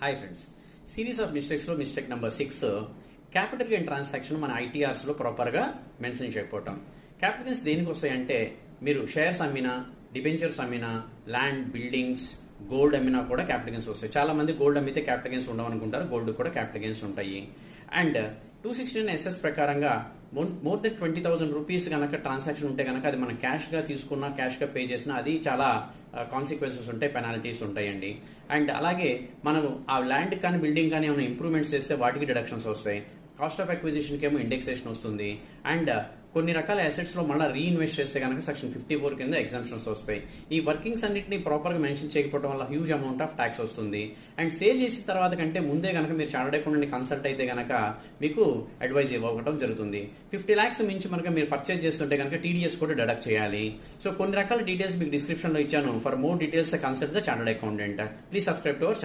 Hi friends, series of మిస్టేక్స్లో mistake number 6 capital gain transaction మన ఐటీఆర్స్లో ప్రాపర్గా మెన్షన్ చేయకపోవటం. క్యాపిటల్ గెయిన్స్ దేనికి వస్తాయంటే మీరు షేర్స్ అమ్మినా, డిబెంచర్స్ అమ్మినా, ల్యాండ్, బిల్డింగ్స్, గోల్డ్ అమ్మినా కూడా క్యాపిటల్ గెయిన్స్ వస్తాయి. చాలా మంది గోల్డ్ అమ్మితే క్యాపిటల్ గెయిన్స్ ఉండవనుకుంటారు, గోల్డ్ కూడా క్యాపిటల్ గెయిన్స్ ఉంటాయి. అండ్ 216 ఎస్ఎస్ ప్రకారంగా మోర్ దెన్ 20,000 రూపీస్ కనుక ట్రాన్సాక్షన్ ఉంటే కనుక అది మనం క్యాష్గా తీసుకున్నా, క్యాష్గా పే చేసినా అది చాలా కాన్సిక్వెన్సెస్ ఉంటాయి, పెనాల్టీస్ ఉంటాయండి. అండ్ అలాగే మనం ఆ ల్యాండ్ కానీ బిల్డింగ్ కానీ ఏమైనా ఇంప్రూవ్మెంట్స్ చేస్తే వాటికి డిడక్షన్స్ వస్తాయి. కాస్ట్ ఆఫ్ అక్విజిషన్కి ఏమో ఇండెక్సేషన్ వస్తుంది. అండ్ కొన్ని రకాల అసెట్స్లో మళ్ళీ రీఇన్వెస్ట్ చేస్తే కనుక సెక్షన్ 54 కింద ఎగ్జామ్షన్స్ వస్తాయి. ఈ వర్కింగ్స్ అన్నింటినీ ప్రాపర్గా మెన్షన్ చేయకపోవడం వల్ల హ్యూజ్ అమౌంట్ ఆఫ్ ట్యాక్స్ వస్తుంది. అండ్ సేల్ చేసిన తర్వాత కంటే ముందే కనుక మీరు చార్టర్డ్ అకౌంటెంట్ని కన్సల్ట్ అయితే కనుక మీకు అడ్వైజ్ ఇవ్వడం జరుగుతుంది. 50 lakhs మించి కనుక మీరు పర్చేజ్ చేస్తుంటే కనుక టీడీఎస్ కూడా డిడక్ట్ చేయాలి. సో కొన్ని రకాల డీటెయిల్స్ మీకు డిస్క్రిప్షన్లో ఇచ్చాను. For more details consult the chartered accountant. Please subscribe to our channel.